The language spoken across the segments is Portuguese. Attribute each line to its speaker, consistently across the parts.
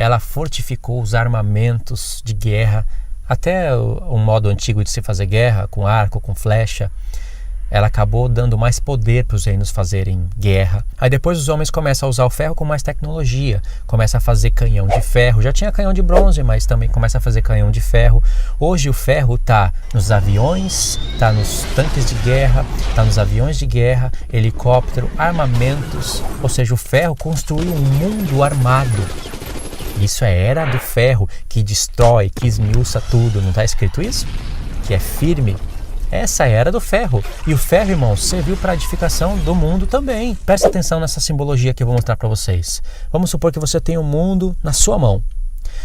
Speaker 1: ela fortificou os armamentos de guerra, até o modo antigo de se fazer guerra, com arco, com flecha. Ela acabou dando mais poder para os reinos fazerem guerra. Aí depois os homens começam a usar o ferro com mais tecnologia, começa a fazer canhão de ferro. Já tinha canhão de bronze, mas também começa a fazer canhão de ferro. Hoje o ferro está nos aviões, está nos tanques de guerra, está nos aviões de guerra, helicóptero, armamentos. Ou seja, o ferro construiu um mundo armado. Isso é a era do ferro, que destrói, que esmiuça tudo. Não está escrito isso? Que é firme. Essa é a era do ferro. E o ferro, irmãos, serviu para a edificação do mundo também. Presta atenção nessa simbologia que eu vou mostrar para vocês. Vamos supor que você tem o mundo na sua mão.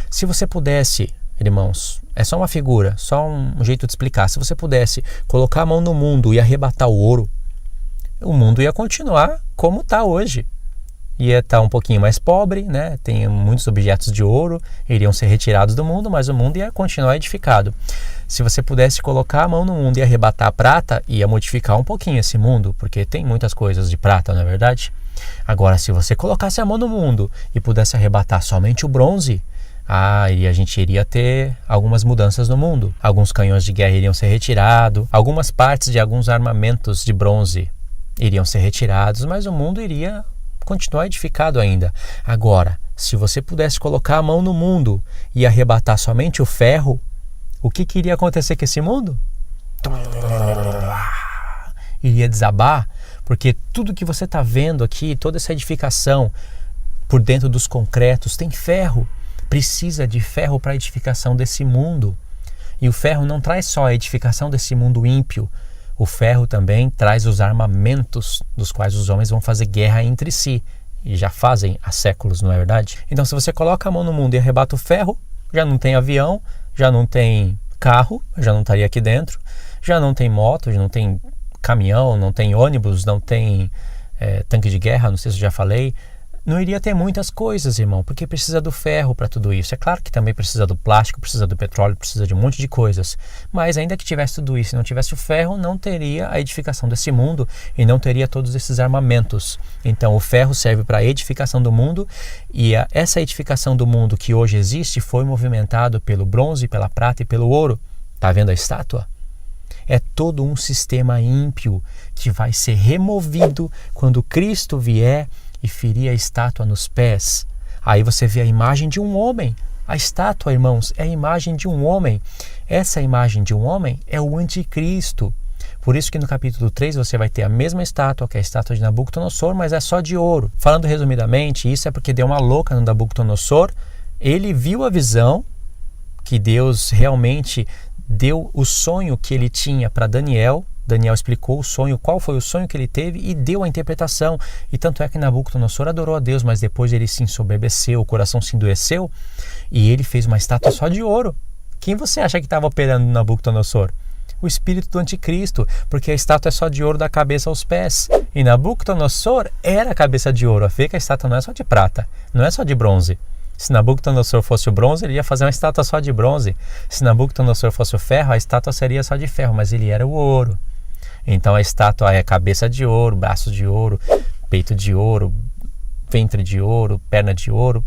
Speaker 1: Se você pudesse, irmãos, é só uma figura, só um jeito de explicar. Se você pudesse colocar a mão no mundo e arrebatar o ouro, o mundo ia continuar como está hoje. Ia estar um pouquinho mais pobre, né? Tem muitos objetos de ouro, iriam ser retirados do mundo, mas o mundo ia continuar edificado. Se você pudesse colocar a mão no mundo e arrebatar a prata, ia modificar um pouquinho esse mundo, porque tem muitas coisas de prata, não é verdade? Agora, se você colocasse a mão no mundo e pudesse arrebatar somente o bronze, e a gente iria ter algumas mudanças no mundo. Alguns canhões de guerra iriam ser retirados, algumas partes de alguns armamentos de bronze iriam ser retirados, mas o mundo iria continuar edificado ainda. Agora, se você pudesse colocar a mão no mundo e arrebatar somente o ferro, o que iria acontecer com esse mundo? Iria desabar, porque tudo que você está vendo aqui, toda essa edificação por dentro dos concretos, tem ferro. Precisa de ferro para a edificação desse mundo. E o ferro não traz só a edificação desse mundo ímpio. O ferro também traz os armamentos dos quais os homens vão fazer guerra entre si. E já fazem há séculos, não é verdade? Então, se você coloca a mão no mundo e arrebata o ferro, já não tem avião, já não tem carro, já não estaria aqui dentro, já não tem moto, já não tem caminhão, não tem ônibus, não tem tanque de guerra, não sei se eu já falei. Não iria ter muitas coisas, irmão, porque precisa do ferro para tudo isso. É claro que também precisa do plástico, precisa do petróleo, precisa de um monte de coisas. Mas ainda que tivesse tudo isso e não tivesse o ferro, não teria a edificação desse mundo e não teria todos esses armamentos. Então o ferro serve para a edificação do mundo e essa edificação do mundo que hoje existe foi movimentado pelo bronze, pela prata e pelo ouro. Tá vendo a estátua? É todo um sistema ímpio que vai ser removido quando Cristo vier e ferir a estátua nos pés. Aí você vê a imagem de um homem. A estátua, irmãos, é a imagem de um homem. Essa imagem de um homem é o anticristo. Por isso que no capítulo 3 você vai ter a mesma estátua, que é a estátua de Nabucodonosor, mas é só de ouro. Falando resumidamente, isso é porque deu uma louca no Nabucodonosor. Ele viu a visão que Deus realmente deu o sonho que ele tinha para Daniel. Daniel explicou o sonho, qual foi o sonho que ele teve e deu a interpretação. E tanto é que Nabucodonosor adorou a Deus, mas depois ele se ensoberbeceu, o coração se endureceu e ele fez uma estátua só de ouro. Quem você acha que estava operando Nabucodonosor? O espírito do anticristo, porque a estátua é só de ouro da cabeça aos pés. E Nabucodonosor era a cabeça de ouro. Vê que a estátua não é só de prata, não é só de bronze. Se Nabucodonosor fosse o bronze, ele ia fazer uma estátua só de bronze. Se Nabucodonosor fosse o ferro, a estátua seria só de ferro, mas ele era o ouro. Então a estátua é cabeça de ouro, braço de ouro, peito de ouro, ventre de ouro, perna de ouro,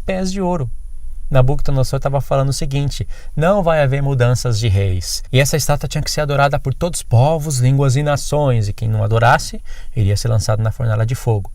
Speaker 1: pés de ouro. Nabucodonosor estava falando o seguinte: não vai haver mudanças de reis. E essa estátua tinha que ser adorada por todos os povos, línguas e nações. E quem não adorasse, iria ser lançado na fornalha de fogo.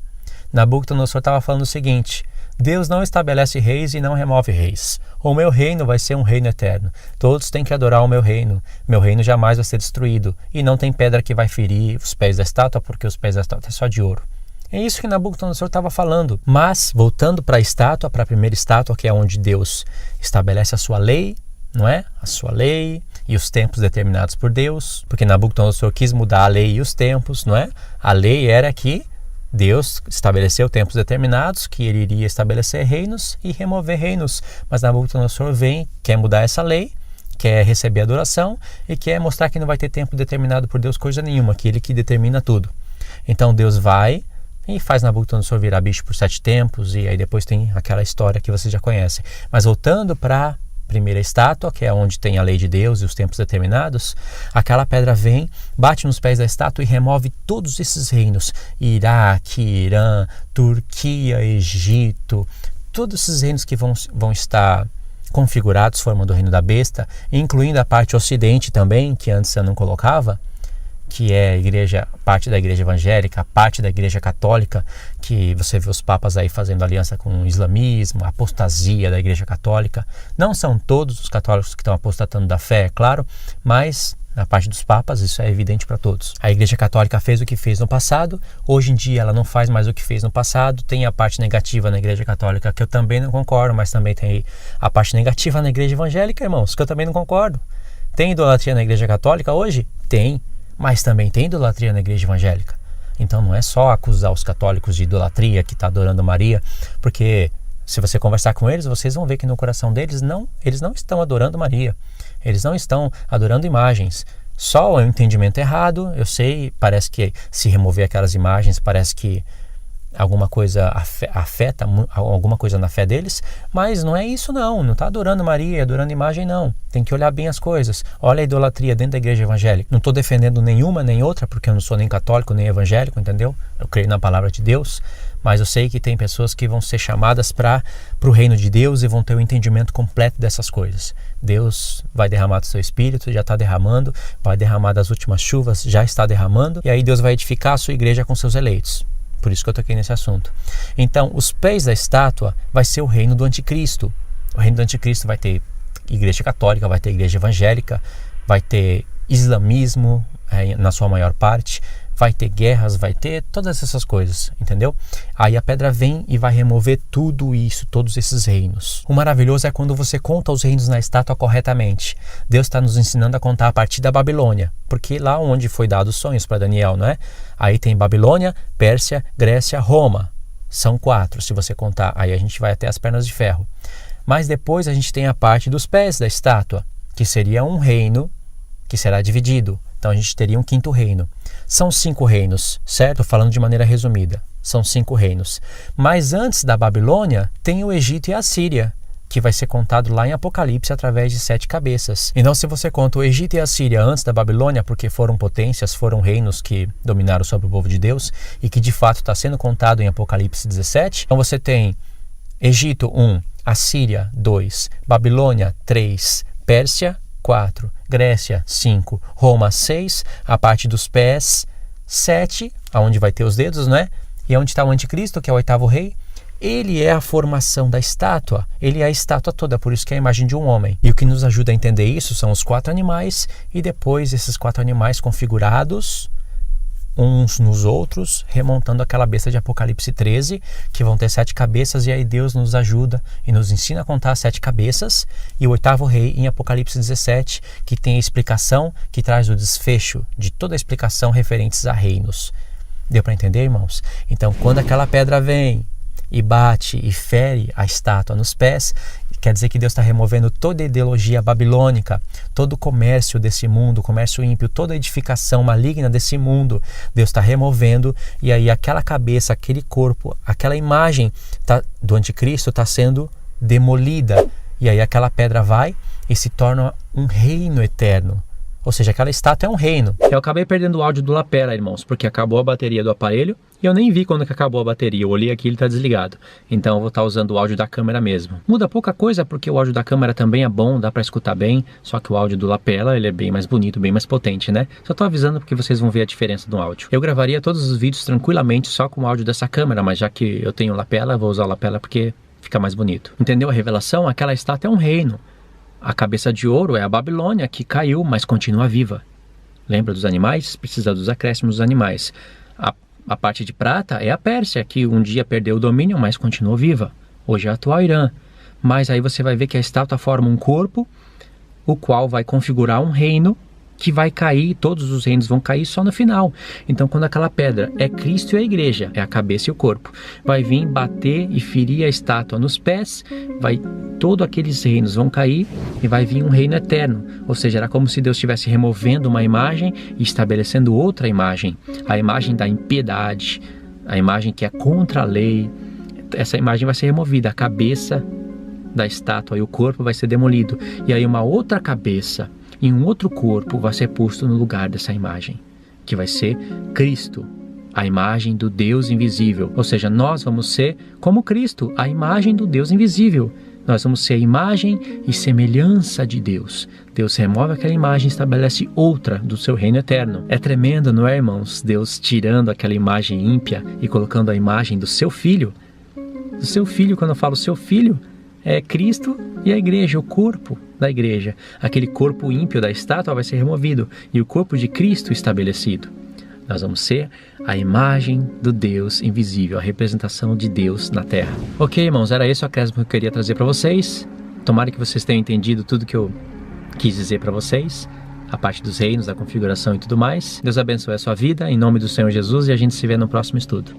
Speaker 1: Nabucodonosor estava falando o seguinte: Deus não estabelece reis e não remove reis. O meu reino vai ser um reino eterno. Todos têm que adorar o meu reino. Meu reino jamais vai ser destruído. E não tem pedra que vai ferir os pés da estátua, porque os pés da estátua é só de ouro. É isso que Nabucodonosor estava falando. Mas, voltando para a estátua, para a primeira estátua, que é onde Deus estabelece a sua lei, não é? A sua lei e os tempos determinados por Deus. Porque Nabucodonosor quis mudar a lei e os tempos, não é? A lei era que Deus estabeleceu tempos determinados, que ele iria estabelecer reinos e remover reinos. Mas Nabucodonosor vem, quer mudar essa lei, quer receber adoração e quer mostrar que não vai ter tempo determinado por Deus coisa nenhuma, que ele que determina tudo. Então Deus vai e faz Nabucodonosor virar bicho por 7 tempos, e aí depois tem aquela história que vocês já conhecem. Mas voltando para primeira estátua, que é onde tem a lei de Deus e os tempos determinados, aquela pedra vem, bate nos pés da estátua e remove todos esses reinos: Iraque, Irã, Turquia, Egito, todos esses reinos que vão estar configurados formando o reino da besta, incluindo a parte ocidente também, que antes eu não colocava, que é a igreja, parte da igreja evangélica, parte da igreja católica, que você vê os papas aí fazendo aliança com o islamismo, a apostasia da igreja católica. Não são todos os católicos que estão apostatando da fé, é claro, mas na parte dos papas isso é evidente para todos. A igreja católica fez o que fez no passado, hoje em dia ela não faz mais o que fez no passado. Tem a parte negativa na igreja católica que eu também não concordo, mas também tem a parte negativa na igreja evangélica, irmãos, que eu também não concordo. Tem idolatria na igreja católica hoje? Tem. Mas também tem idolatria na igreja evangélica. Então não é só acusar os católicos de idolatria, que está adorando Maria, porque se você conversar com eles, vocês vão ver que no coração deles eles não estão adorando Maria. Eles não estão adorando imagens. Só o entendimento errado, eu sei, parece que se remover aquelas imagens, parece que alguma coisa afeta alguma coisa na fé deles, mas não é isso não está adorando Maria, adorando imagem não, tem que olhar bem as coisas. Olha a idolatria dentro da igreja evangélica. Não estou defendendo nenhuma nem outra, porque eu não sou nem católico nem evangélico, entendeu? Eu creio na palavra de Deus, mas eu sei que tem pessoas que vão ser chamadas para o reino de Deus e vão ter o entendimento completo dessas coisas. Deus vai derramar do seu Espírito, já está derramando, vai derramar das últimas chuvas, já está derramando, e aí Deus vai edificar a sua igreja com seus eleitos. Por isso que eu toquei nesse assunto. Então, os pés da estátua vai ser o reino do anticristo. O reino do anticristo vai ter igreja católica, vai ter igreja evangélica, vai ter islamismo na sua maior parte, vai ter guerras, vai ter todas essas coisas, entendeu? Aí a pedra vem e vai remover tudo isso, todos esses reinos. O maravilhoso é quando você conta os reinos na estátua corretamente. Deus está nos ensinando a contar a partir da Babilônia, porque lá onde foi dado os sonhos para Daniel, não é? Aí tem Babilônia, Pérsia, Grécia, Roma. São 4, se você contar. Aí a gente vai até as pernas de ferro. Mas depois a gente tem a parte dos pés da estátua, que seria um reino que será dividido. Então a gente teria um 5º reino. São 5 reinos, certo? Falando de maneira resumida. São 5 reinos. Mas antes da Babilônia, tem o Egito e a Síria, que vai ser contado lá em Apocalipse através de 7 cabeças. Então se você conta o Egito e a Síria antes da Babilônia, porque foram potências, foram reinos que dominaram sobre o povo de Deus, e que de fato está sendo contado em Apocalipse 17, então você tem Egito 1, Assíria 2, Babilônia 3, Pérsia 4, Grécia 5, Roma 6, a parte dos pés 7, aonde vai ter os dedos, né? E onde está o anticristo, que é o 8º rei. Ele é a formação da estátua, ele é a estátua toda, por isso que é a imagem de um homem. E o que nos ajuda a entender isso são os 4 animais, e depois esses 4 animais configurados uns nos outros, remontando aquela besta de Apocalipse 13, que vão ter 7 cabeças, e aí Deus nos ajuda e nos ensina a contar 7 cabeças, e o 8º rei em Apocalipse 17, que tem a explicação, que traz o desfecho de toda a explicação referentes a reinos. Deu para entender, irmãos? Então, quando aquela pedra vem e bate e fere a estátua nos pés, quer dizer que Deus está removendo toda a ideologia babilônica, todo o comércio desse mundo, o comércio ímpio, toda a edificação maligna desse mundo. Deus está removendo, e aí aquela cabeça, aquele corpo, aquela imagem do anticristo está sendo demolida. E aí aquela pedra vai e se torna um reino eterno. Ou seja, aquela estátua é um reino. Eu acabei perdendo o áudio do lapela, irmãos, porque acabou a bateria do aparelho e eu nem vi quando que acabou a bateria. Eu olhei aqui e ele está desligado. Então eu vou estar usando o áudio da câmera mesmo. Muda pouca coisa porque o áudio da câmera também é bom, dá para escutar bem. Só que o áudio do lapela, ele é bem mais bonito, bem mais potente, né? Só tô avisando porque vocês vão ver a diferença do áudio. Eu gravaria todos os vídeos tranquilamente só com o áudio dessa câmera, mas já que eu tenho lapela, eu vou usar o lapela porque fica mais bonito. Entendeu a revelação? Aquela estátua é um reino. A cabeça de ouro é a Babilônia, que caiu, mas continua viva. Lembra dos animais? Precisa dos acréscimos dos animais. A parte de prata é a Pérsia, que um dia perdeu o domínio, mas continuou viva. Hoje é a atual Irã. Mas aí você vai ver que a estátua forma um corpo, o qual vai configurar um reino que vai cair, todos os reinos vão cair só no final. Então quando aquela pedra é Cristo e a igreja, é a cabeça e o corpo, vai vir bater e ferir a estátua nos pés, todos aqueles reinos vão cair e vai vir um reino eterno. Ou seja, era como se Deus estivesse removendo uma imagem e estabelecendo outra imagem. A imagem da impiedade, a imagem que é contra a lei. Essa imagem vai ser removida, a cabeça da estátua e o corpo vai ser demolido. E aí uma outra cabeça em um outro corpo vai ser posto no lugar dessa imagem, que vai ser Cristo. a imagem do Deus invisível. Ou seja, nós vamos ser como Cristo, a imagem do Deus invisível. Nós vamos ser a imagem e semelhança de Deus. Deus remove aquela imagem e estabelece outra do seu reino eterno. É tremendo, não é, irmãos? Deus tirando aquela imagem ímpia e colocando a imagem do seu Filho. Do seu Filho, quando eu falo seu Filho, é Cristo e a igreja, o corpo da igreja. Aquele corpo ímpio da estátua vai ser removido e o corpo de Cristo estabelecido. Nós vamos ser a imagem do Deus invisível, a representação de Deus na Terra. Ok, irmãos, era esse o acréscimo que eu queria trazer para vocês. Tomara que vocês tenham entendido tudo que eu quis dizer para vocês, a parte dos reinos, da configuração e tudo mais. Deus abençoe a sua vida, em nome do Senhor Jesus, e a gente se vê no próximo estudo.